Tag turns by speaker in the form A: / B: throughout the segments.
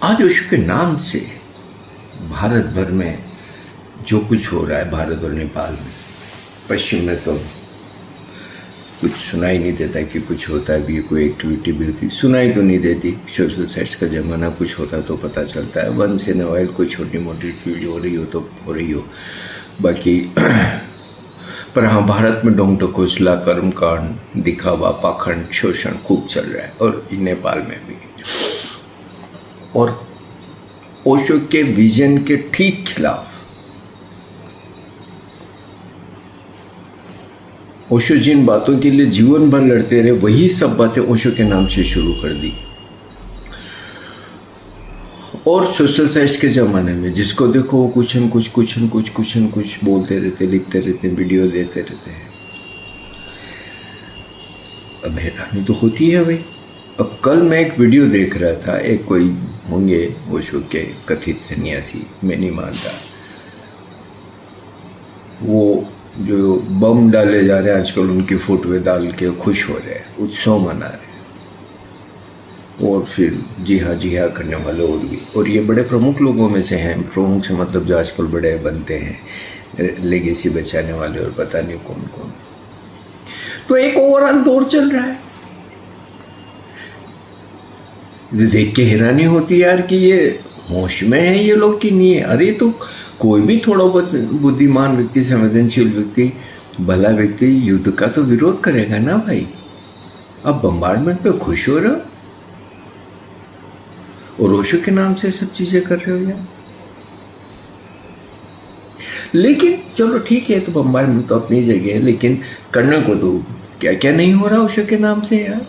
A: आज ओशो के नाम से भारत भर में जो कुछ हो रहा है, भारत और नेपाल में, पश्चिम में तो कुछ सुनाई नहीं देता कि कुछ होता है भी, कोई एक्टिविटी भी होती सुनाई तो नहीं देती। सोशल साइट्स का ज़माना, कुछ होता तो पता चलता है। वंस इन अ व्हाइल कोई छोटी मोटी चीज़ हो रही हो तो हो रही हो, बाकी पर हाँ, भारत में ढोंग टकोसला, कर्मकांड, दिखावा, पाखंड, शोषण खूब चल रहा है, और नेपाल में भी। और ओशो के विजन के ठीक खिलाफ ओशो जिन बातों के लिए जीवन भर लड़ते रहे, वही सब बातें ओशो के नाम से शुरू कर दी। और सोशल साइट्स के ज़माने में जिसको देखो वो कुछ न कुछ बोलते रहते, लिखते रहते, वीडियो देते रहते हैं। अब हैरानी तो होती है भाई। अब कल मैं एक वीडियो देख रहा था, एक कोई होंगे ओशो के कथित सन्यासी, मैं नहीं मानता, वो जो बम डाले जा रहे हैं आजकल, उनकी फोटो डाल के खुश हो रहे हैं, उत्सव मना रहे हैं। और फिर जी हाँ करने वाले और भी, और ये बड़े प्रमुख लोगों में से हैं। प्रमुख से मतलब जो आजकल बड़े बनते हैं, लेगेसी बचाने वाले, और पता नहीं कौन कौन। तो एक ओवरऑल दौर चल रहा है। देख के हैरानी होती है यार कि ये होश में है ये लोग कि नहीं है। अरे तो कोई भी थोड़ा बहुत बुद्धिमान व्यक्ति, संवेदनशील व्यक्ति, भला व्यक्ति युद्ध का तो विरोध करेगा ना भाई। अब बम्बार्डमेंट पे खुश हो रहे हो और ओशो के नाम से सब चीजें कर रहे हो यार। लेकिन चलो ठीक है, तो बम्बार्डमेंट तो अपनी जगह है, लेकिन करने को तो क्या क्या नहीं हो रहा ओशो के नाम से यार।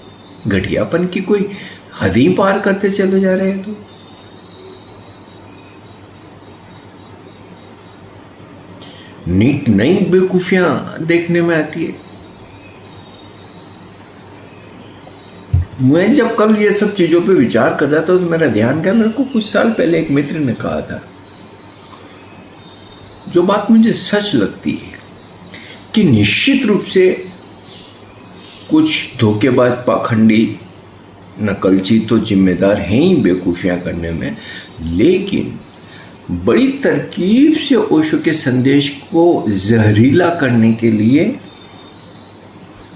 A: घटियापन की कोई हद ही पार करते चले जा रहे हैं। तो नई बेवकूफियां देखने में आती है। मैं जब कल ये सब चीजों पे विचार कर रहा था तो मेरा ध्यान गया, मेरे को कुछ साल पहले एक मित्र ने कहा था, जो बात मुझे सच लगती है, कि निश्चित रूप से कुछ धोखेबाज, पाखंडी, नकलची तो जिम्मेदार हैं ही बेवकूफियां करने में, लेकिन बड़ी तरकीब से ओशो के संदेश को जहरीला करने के लिए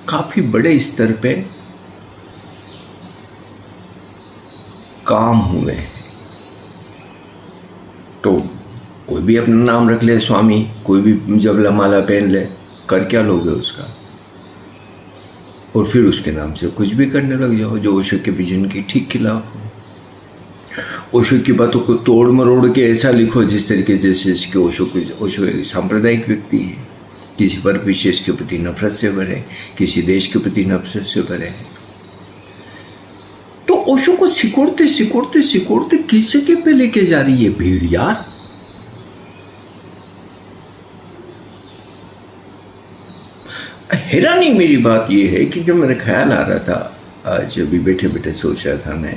A: काफी बड़े स्तर पे काम हुए हैं। तो कोई भी अपना नाम रख ले स्वामी, कोई भी जबला माला पहन ले, कर क्या लोगे उसका? और फिर उसके नाम से कुछ भी करने लग जाओ जो ओशो के विजन की ठीक खिलाफ हो। ओशो की बातों को तोड़ मरोड़ के ऐसा लिखो जिस तरीके जैसे कि ओशो एक सांप्रदायिक व्यक्ति है, किसी पर विशेष के प्रति नफरत से भरे, किसी देश के प्रति नफरत से भरे। तो ओशो को सिकोड़ते किस जगह पे लेके जा रही है भीड़ यार। हैरानी मेरी बात यह है कि जो मेरा ख्याल आ रहा था, आज अभी बैठे बैठे सोच रहा था मैं,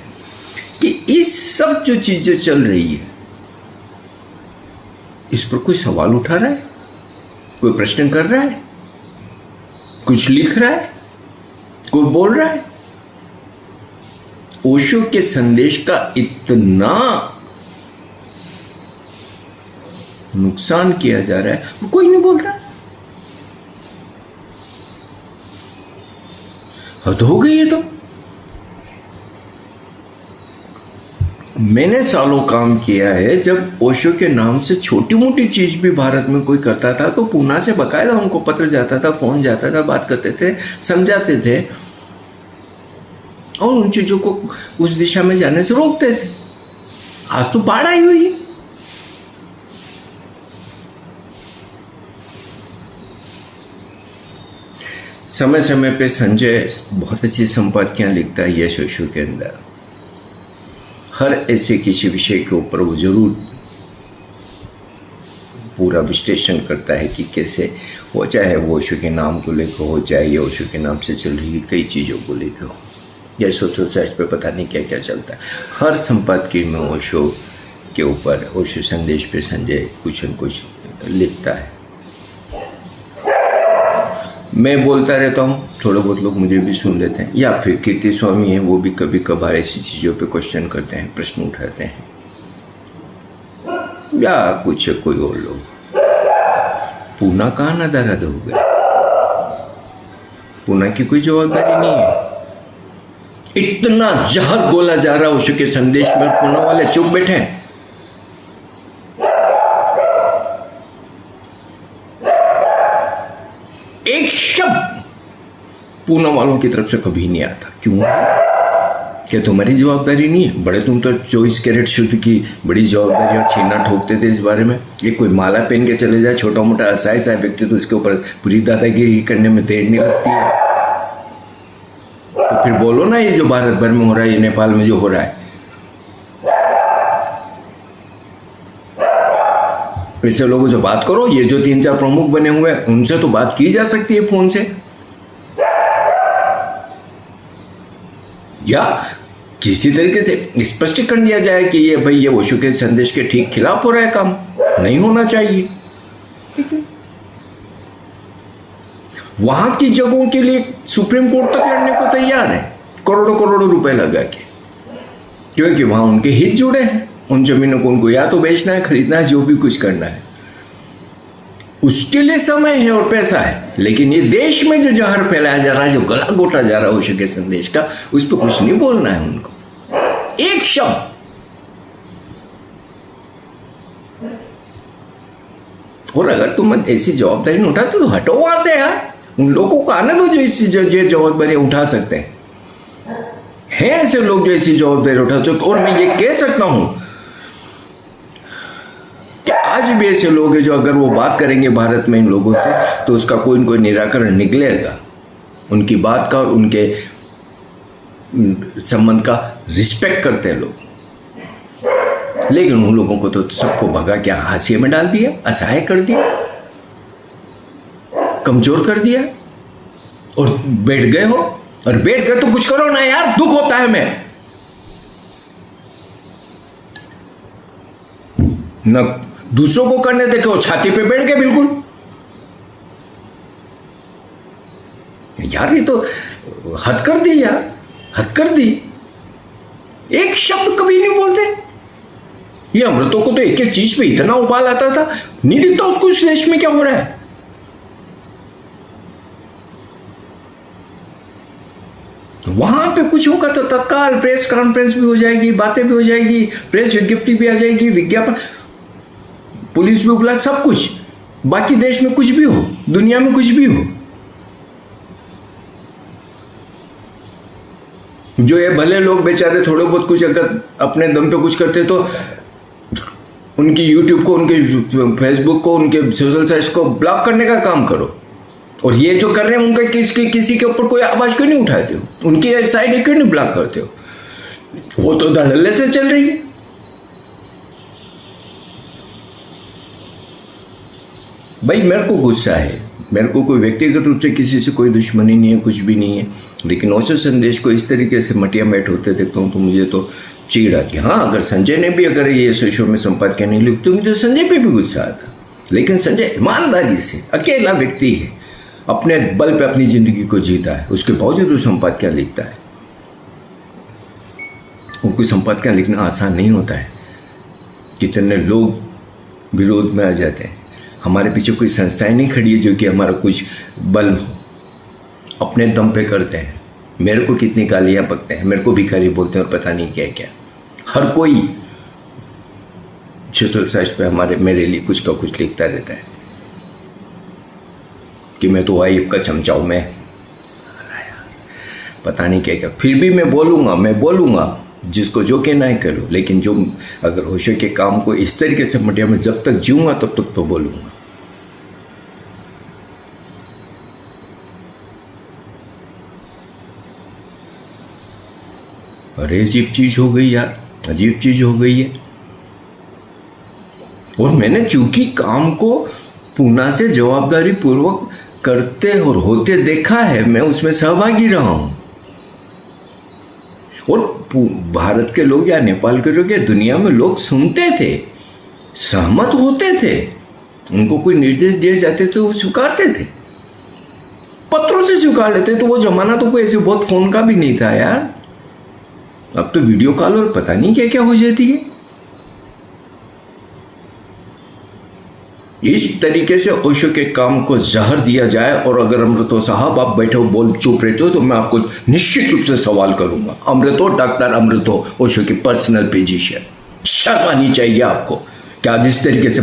A: कि इस सब जो चीजें चल रही है, इस पर कोई सवाल उठा रहा है, कोई प्रश्न कर रहा है, कुछ लिख रहा है, कोई बोल रहा है? ओशो के संदेश का इतना नुकसान किया जा रहा है, कोई नहीं बोल रहा। हद हो गई है। तो मैंने सालों काम किया है, जब ओशो के नाम से छोटी मोटी चीज भी भारत में कोई करता था तो पूना से बकायदा उनको पत्र जाता था, फोन जाता था, बात करते थे, समझाते थे और उन चीजों को उस दिशा में जाने से रोकते थे। आज तो बाढ़ आई हुई है। समय समय पे संजय बहुत अच्छी संपादकियां लिखता है यश ओशो के अंदर। हर ऐसे किसी विषय के ऊपर वो जरूर पूरा विश्लेषण करता है कि कैसे वो, चाहे वो ओशो के नाम को लेकर हो, चाहे ये ओशो के नाम से चल रही कई चीज़ों को लेकर हो, या सोशल साइट पे पता नहीं क्या क्या चलता है। हर संपादकीय में ओशो के ऊपर, ओशो संदेश पे संजय कुछ न कुछ लिखता है। मैं बोलता रहता हूँ, थोड़े बहुत लोग मुझे भी सुन लेते हैं, या फिर कीर्ति स्वामी हैं, वो भी कभी कभार ऐसी चीज़ों पे क्वेश्चन करते हैं, प्रश्न उठाते हैं। या कुछ कोई और लोग। पूना कहाँ नदारद हो गए? पूना की कोई जवाबदारी नहीं है। इतना जहर बोला जा रहा ओशो के संदेश में, पूना वाले चुप बैठे हैं। एक शब्द पूना वालों की तरफ से कभी नहीं आता। क्यों? क्या तुम्हारी जवाबदारी नहीं है? बड़े तुम तो 24 कैरेट शुद्ध की बड़ी जवाबदारी और छीना ठोकते थे इस बारे में। ये कोई माला पहन के चले जाए छोटा मोटा असहाय सा व्यक्ति तो इसके ऊपर पूरी दादागिरी करने में देर नहीं लगती है। तो फिर बोलो ना, ये जो भारत भर में हो रहा है, ये नेपाल में जो हो रहा है, ऐसे लोगों से बात करो। ये जो 3-4 प्रमुख बने हुए हैं उनसे तो बात की जा सकती है फोन से, या किसी तरीके से स्पष्ट कर दिया जाए कि ये भाई ये ओशो के संदेश के ठीक खिलाफ हो रहा है, काम नहीं होना चाहिए। ठीक है, वहां की जगहों के लिए सुप्रीम कोर्ट तक लड़ने को तैयार है, करोड़ों करोड़ों रुपए लगा के, क्योंकि वहां उनके हित जुड़े हैं। उन जमीनों को उनको या तो बेचना है, खरीदना है, जो भी कुछ करना है, उसके लिए समय है और पैसा है। लेकिन ये देश में जो जहर फैलाया जा रहा है, जो गला घोटा जा रहा है ओशो के संदेश का, उस पर कुछ नहीं बोलना है उनको, एक शब्द। और अगर तुम ऐसी जवाबदारी नहीं उठाते तो हटो वहां से यार। उन लोगों को आने दो जो इसी जवाबदारी उठा सकते हैं ऐसे लोग जो ऐसी जवाबदारी उठा सकते। और मैं ये कह सकता हूं कि आज भी ऐसे लोग हैं जो अगर वो बात करेंगे भारत में इन लोगों से तो उसका कोई न कोई निराकरण निकलेगा। उनकी बात का और उनके संबंध का रिस्पेक्ट करते हैं लोग। लेकिन उन लोगों को तो सबको भगा के हाशिए में डाल दिया, असहाय कर दिया, कमजोर कर दिया और बैठ गए हो। और बैठ गए तो कुछ करो ना यार, दुख होता है। मैं न दूसरों को करने देखो, छाती पे बैठ गए बिल्कुल। यार ये तो हद कर दी यार, हद कर दी। एक शब्द कभी नहीं बोलते। ये अमृतों को तो एक एक चीज पे इतना उबाल आता था, नहीं दिखता उसको इस देश में क्या हो रहा है। वहां पे कुछ होगा तो तत्काल प्रेस कॉन्फ्रेंस भी हो जाएगी, बातें भी हो जाएगी, प्रेस विज्ञप्ति भी आ जाएगी, विज्ञापन, पुलिस भी बुला, सब कुछ। बाकी देश में कुछ भी हो, दुनिया में कुछ भी हो, जो ये भले लोग बेचारे थोड़े बहुत कुछ अगर अपने दम पे कुछ करते तो उनकी यूट्यूब को, उनके फेसबुक को, उनके सोशल साइट्स को ब्लॉक करने का काम करो। और ये जो कर रहे हैं उनका किसी के ऊपर कोई आवाज क्यों नहीं उठाते हो? उनकी साइड क्यों नहीं ब्लॉक करते हो? वो तो धड़ल्ले से चल रही है। भाई मेरे को गुस्सा है, मेरे को कोई व्यक्तिगत रूप से किसी से कोई दुश्मनी नहीं है, कुछ भी नहीं है। लेकिन ओशो संदेश को इस तरीके से मटिया मेट होते देखता हूँ तो मुझे तो चिढ़ आती। हाँ, अगर संजय ने भी अगर ये शो में संपादकीय नहीं लिखी तो मुझे संजय पे भी गुस्सा आता। लेकिन संजय ईमानदारी से अकेला व्यक्ति है, अपने बल पे अपनी जिंदगी को जीता है, उसके बावजूद वो संपादकीय लिखता है। वो कोई संपादकीय लिखना आसान नहीं होता है। कितने लोग विरोध में आ जाते हैं। हमारे पीछे कोई संस्थाएं नहीं खड़ी है जो कि हमारा कुछ बल हो, अपने दम पे करते हैं। मेरे को कितनी गालियां पकते हैं, मेरे को भिखारी बोलते हैं और पता नहीं क्या क्या। हर कोई सोशल साइट पे हमारे मेरे लिए कुछ का कुछ लिखता रहता है कि मैं तो वाइफ का चमचा हूं, मैं पता नहीं क्या क्या। फिर भी मैं बोलूँगा जिसको जो कहना है करो। लेकिन जो अगर ओशो के काम को इस तरीके से मटिया में जब तक जीऊँगा तब तक तो बोलूँगा। अरे अजीब चीज हो गई यार, अजीब चीज हो गई है। और मैंने चूंकि काम को पूना से जवाबदारी पूर्वक करते और होते देखा है, मैं उसमें सहभागी रहा हूं। और भारत के लोग या नेपाल के लोग या दुनिया में लोग सुनते थे, सहमत होते थे, उनको कोई निर्देश दिए जाते तो वो स्वीकारते थे, पत्रों से स्वीकार लेते। तो वो जमाना तो कोई ऐसे बहुत फोन का भी नहीं था यार। अब तो वीडियो कॉल और पता नहीं क्या क्या हो जाती है। इस तरीके से ओशो के काम को जहर दिया जाए, और अगर अमृतो साहब आप बैठे हो बोल चुप रहते हो तो मैं आपको निश्चित रूप से सवाल करूंगा। अमृतो, डॉक्टर अमृतो, ओशो की पर्सनल फिजिशियन, शर्म आनी चाहिए आपको कि आज इस तरीके से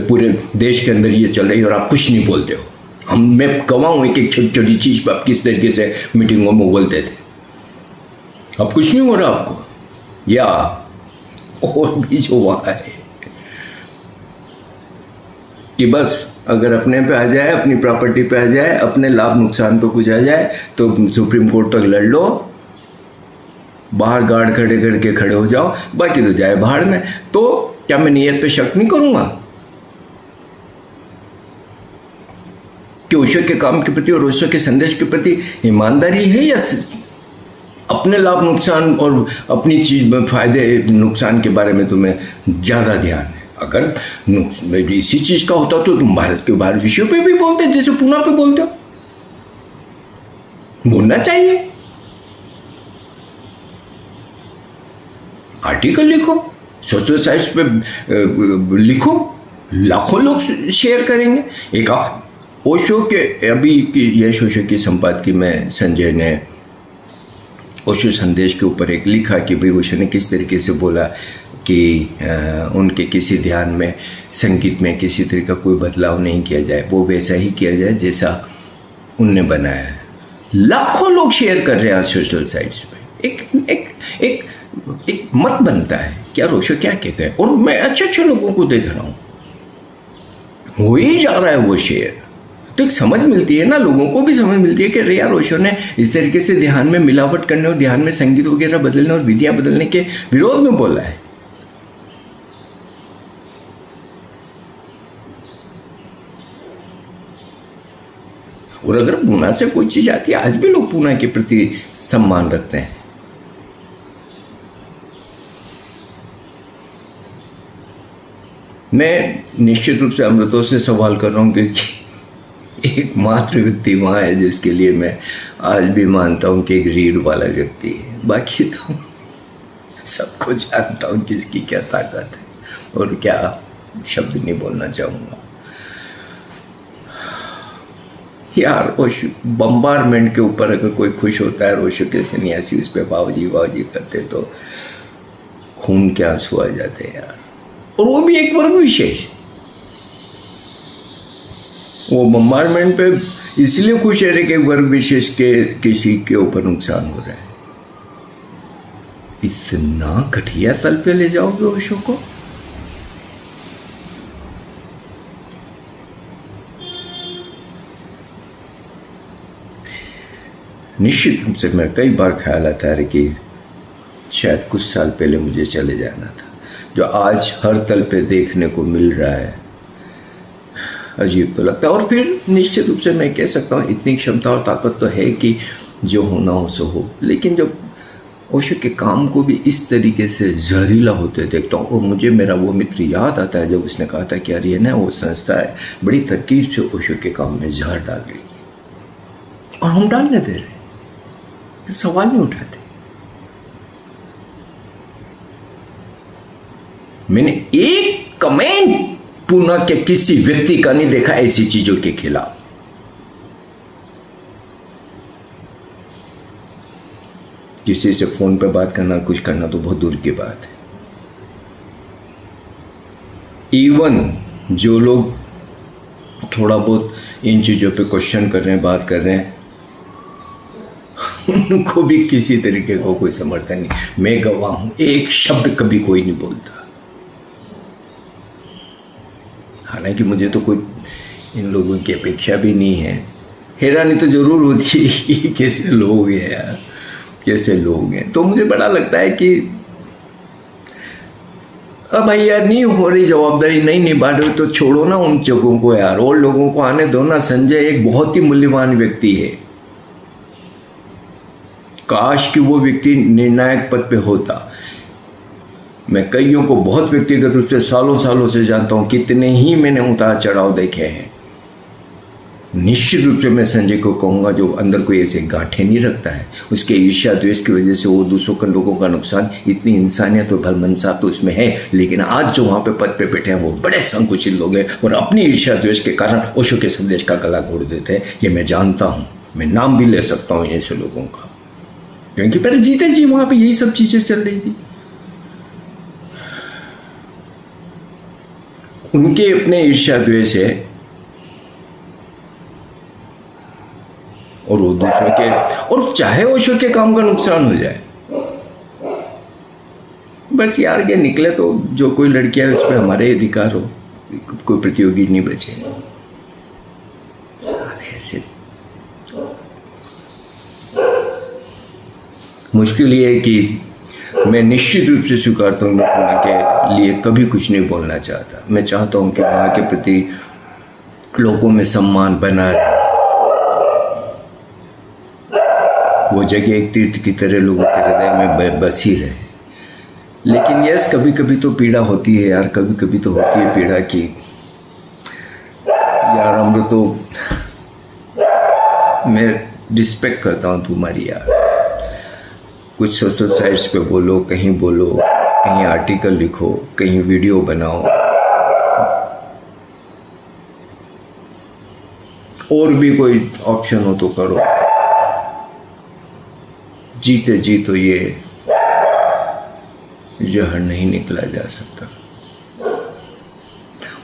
A: पूरे देश के अंदर ये चल रही है और आप कुछ नहीं बोलते हो। मैं गवाह हूं एक एक छोटी छोटी चीज पर आप किस तरीके से मीटिंगों में बोलते थे। अब कुछ नहीं हो रहा आपको, या और भी जो वहां है कि बस अगर अपने पे आ जाए, अपनी प्रॉपर्टी पे आ जाए, अपने लाभ नुकसान पे कुछ आ जाए तो सुप्रीम कोर्ट तक लड़ लो, बाहर गार्ड खड़े करके खड़े हो जाओ, बाकी तो जाए बाहर में। तो क्या मैं नियत पे शक नहीं करूंगा कि ओशो के काम के प्रति और ओशो के संदेश के प्रति ईमानदारी है, या अपने लाभ नुकसान और अपनी चीज में फायदे नुकसान के बारे में तुम्हें ज्यादा ध्यान है? अगर इसी चीज का होता तो तुम भारत के बाहर विषयों पे भी बोलते जैसे पूना पे बोलते हो। बोलना चाहिए, आर्टिकल लिखो, सोशल साइट्स पे लिखो, लाखों लोग शेयर करेंगे। एक ओशो के अभी की यश ओशो की संपादकी में संजय ने ओशो संदेश के ऊपर एक लिखा कि भाई ओशो ने किस तरीके से बोला कि उनके किसी ध्यान में संगीत में किसी तरह का कोई बदलाव नहीं किया जाए, वो वैसा ही किया जाए जैसा उनने बनाया है। लाखों लोग शेयर कर रहे हैं सोशल साइट्स पे। एक एक एक एक मत बनता है क्या ओशो क्या कहते हैं, और मैं अच्छे अच्छे लोगों को देख रहा हूँ हो ही जा रहा है वो शेयर। तो एक समझ मिलती है ना, लोगों को भी समझ मिलती है कि अरे यार ओशो ने इस तरीके से ध्यान में मिलावट करने और ध्यान में संगीत वगैरह बदलने और विधियां बदलने के विरोध में बोला है। और अगर पूना से कोई चीज आती है, आज भी लोग पूना के प्रति सम्मान रखते हैं। मैं निश्चित रूप से अमृतों से सवाल कर रहा हूं क्योंकि एकमात्र व्यक्ति वहां है जिसके लिए मैं आज भी मानता हूं कि एक रीढ़ वाला व्यक्ति है। बाकी तो सबको जानता हूं किसकी क्या ताकत है और क्या शब्द नहीं बोलना चाहूंगा। यार ओशो बम्बारमेंट के ऊपर अगर कोई खुश होता है, ओशो के सन्यासी उस पर बावजी बावजी करते तो खून के आंसू आ जाते हैं यार। और वो भी एक वर्ग विशेष, वो बम्बारमेंट पे इसलिए खुश है कि वर्ग विशेष के किसी के ऊपर नुकसान हो रहा है। इतना घटिया तल पे ले जाओगे ओशो को? निश्चित रूप से मैं कई बार ख्याल आता है कि शायद कुछ साल पहले मुझे चले जाना था। जो आज हर तल पे देखने को मिल रहा है अजीब तो लगता है। और फिर निश्चित रूप से मैं कह सकता हूँ इतनी क्षमता और ताकत तो है कि जो होना हो सो हो, लेकिन जब ओशो के काम को भी इस तरीके से जहरीला होते देखता हूँ, और मुझे मेरा वो मित्र याद आता है जब उसने कहा था कि यार ये ना वो संस्था है बड़ी तरकीब से ओशो के काम में जहर डाल रही है और हम डालने दे रहे हैं, सवाल नहीं उठाते। मैंने एक कमेंट पूना के किसी व्यक्ति का नहीं देखा ऐसी चीजों के खिलाफ। किसी से फोन पे बात करना कुछ करना तो बहुत दूर की बात है। इवन जो लोग थोड़ा बहुत इन चीजों पे क्वेश्चन कर रहे हैं, बात कर रहे हैं, उनको भी किसी तरीके का कोई समर्थन नहीं। मैं गवाह हूं, एक शब्द कभी कोई नहीं बोलता। हालांकि मुझे तो कोई इन लोगों की अपेक्षा भी नहीं है। हैरानी तो जरूर होती है कि कैसे लोग हैं यार, कैसे लोग हैं। तो मुझे बड़ा लगता है कि अब भाई यार नहीं हो रही, जवाबदारी नहीं निभा रहे तो छोड़ो ना उन जगहों को यार, और लोगों को आने दो ना। संजय एक बहुत ही मूल्यवान व्यक्ति है, काश कि वो व्यक्ति निर्णायक पद पे होता। मैं कईयों को बहुत व्यक्तिगत रूप से सालों सालों से जानता हूं, कितने ही मैंने उतार चढ़ाव देखे हैं। निश्चित रूप से मैं संजय को कहूँगा, जो अंदर कोई ऐसे गांठें नहीं रखता है, उसके ईर्ष्या द्वेष की वजह से वो दूसरों का लोगों का नुकसान, इतनी इंसानियत और भलमनसाब तो उसमें है, लेकिन आज जो वहाँ पे पद पे बैठे हैं वो बड़े संकुचित लोग हैं और अपनी ईर्ष्या द्वेष के कारण ओशो के संदेश का गला घोड़ देते हैं। ये मैं जानता हूँ, मैं नाम भी ले सकता हूँ ऐसे लोगों का, क्योंकि पहले जीते जी वहाँ पर यही सब चीज़ें चल रही थी। उनके अपने ईर्ष्या द्वेष है और वो दूसरों के, और चाहे ओशो के काम का नुकसान हो जाए, बस यार ये निकले तो जो कोई लड़कियां उस पर हमारे अधिकार हो, कोई प्रतियोगी नहीं बचे। साले ऐसे मुश्किल ये है कि मैं निश्चित रूप से स्वीकारता हूँ, मैं वहाँ के लिए कभी कुछ नहीं बोलना चाहता। मैं चाहता हूँ कि वहाँ के प्रति लोगों में सम्मान बना रहे, वो जगह एक तीर्थ की तरह लोगों के हृदय में बसी रहे। लेकिन यस, कभी कभी तो पीड़ा होती है यार, कभी कभी तो होती है पीड़ा की यार हम लोग तो, मैं रिस्पेक्ट करता हूँ तुम्हारी यार, कुछ सोशल साइट्स पे बोलो, कहीं आर्टिकल लिखो, कहीं वीडियो बनाओ, और भी कोई ऑप्शन हो तो करो। जीते जी तो ये जहर नहीं निकला जा सकता।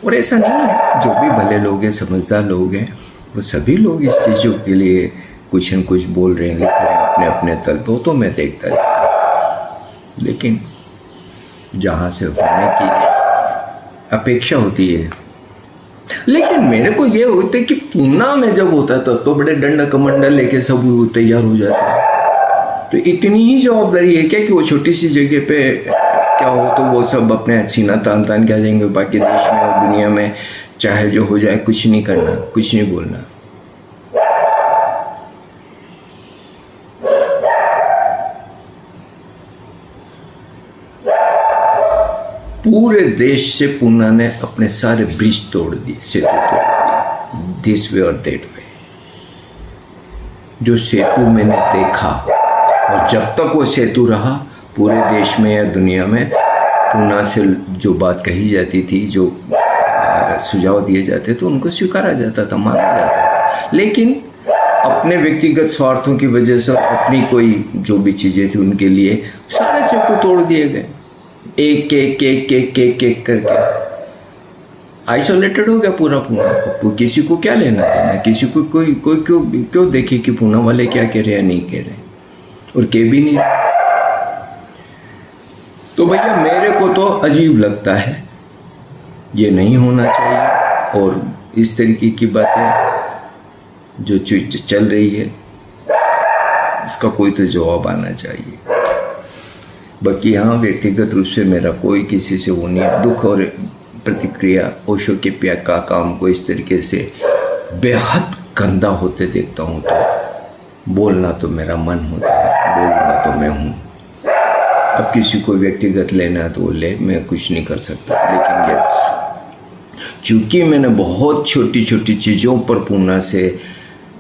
A: और ऐसा नहीं है, जो भी भले लोग हैं, समझदार लोग हैं, वो सभी लोग इस चीज़ों के लिए कुछ न कुछ बोल रहे हैं, लिख रहे हैं अपने अपने तल पे, तो मैं देखता रहता। लेकिन जहाँ से होने की अपेक्षा होती है, लेकिन मेरे को ये होता है कि पूना में जब होता है तब तो बड़े डंडा कमंडल लेके सब तैयार हो जाते हैं। तो इतनी ही जवाबदारी है क्या कि वो छोटी सी जगह पे क्या हो तो वो सब अपने सीना तान तान के आ जाएंगे, बाकी देश में और दुनिया में चाहे जो हो जाए, कुछ नहीं करना, कुछ नहीं बोलना। पूरे देश से पूना ने अपने सारे ब्रिज तोड़ दिए, सेतु तोड़ दिए, दिस वे और दैट वे। जो सेतु मैंने देखा, और जब तक वो सेतु रहा पूरे देश में या दुनिया में, पूना से जो बात कही जाती थी, जो सुझाव दिए जाते थे, उनको स्वीकारा जाता था, माना जाता था। लेकिन अपने व्यक्तिगत स्वार्थों की वजह से, अपनी कोई जो भी चीज़ें थी उनके लिए सारे सेतु तोड़ दिए गए, एक एक एक एक एक एक करके आइसोलेटेड हो गया पूरा पूना। किसी को क्या लेना देना, किसी को कोई क्यों देखे कि पूना वाले क्या कह रहे हैं, नहीं कह रहे, और के भी नहीं। तो भैया मेरे को तो अजीब लगता है, ये नहीं होना चाहिए। और इस तरीके की बातें जो चल रही है, इसका कोई तो जवाब आना चाहिए। बाकी यहाँ व्यक्तिगत रूप से मेरा कोई किसी से वो नहीं है। दुख और प्रतिक्रिया ओशो के प्यार का काम को इस तरीके से बेहद गंदा होते देखता हूँ तो बोलना तो मेरा मन होता है, बोलना तो मैं हूँ। अब किसी को व्यक्तिगत लेना है तो वो ले, मैं कुछ नहीं कर सकता। लेकिन यस, चूँकि मैंने बहुत छोटी छोटी चीज़ों पर पूना से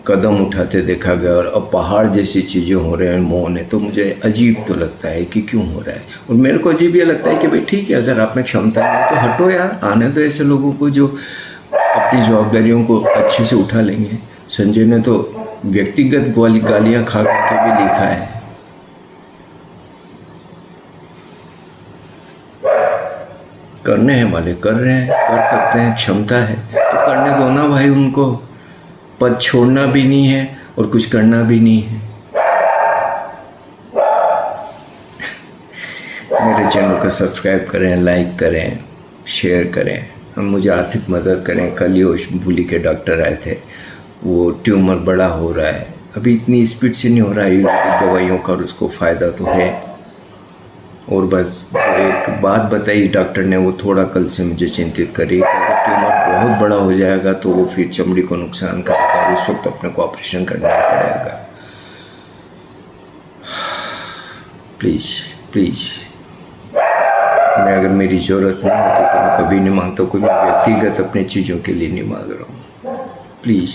A: कदम उठाते देखा गया और अब पहाड़ जैसी चीज़ें हो रहे हैं मोह ने, तो मुझे अजीब तो लगता है कि क्यों हो रहा है। और मेरे को अजीब ये लगता है कि भाई ठीक है, अगर आप में क्षमता है तो हटो यार, आने दो ऐसे लोगों को जो अपनी जवाबदारियों को अच्छे से उठा लेंगे। संजय ने तो व्यक्तिगत गालियाँ खा के भी लिखा है। करने हैं वाले कर रहे हैं, कर सकते हैं, क्षमता है तो करने दो ना भाई उनको। पद छोड़ना भी नहीं है और कुछ करना भी नहीं है। मेरे चैनल को सब्सक्राइब करें, लाइक करें, शेयर करें, हम मुझे आर्थिक मदद करें। कल ही ओशोबुली के डॉक्टर आए थे, वो ट्यूमर बड़ा हो रहा है, अभी इतनी स्पीड से नहीं हो रहा है दवाइयों का, और उसको फ़ायदा तो है। और बस एक बात बताई डॉक्टर ने, वो थोड़ा कल से मुझे चिंतित करी, अगर ट्यूमर बहुत बड़ा हो जाएगा तो वो फिर चमड़ी को नुकसान करेगा और उस वक्त अपने को ऑपरेशन करना पड़ेगा। प्लीज़ प्लीज़, मैं अगर मेरी ज़रूरत नहीं होती तो मैं कभी नहीं मांगता, कोई मैं व्यक्तिगत अपनी चीज़ों के लिए नहीं मांग रहा हूँ। प्लीज़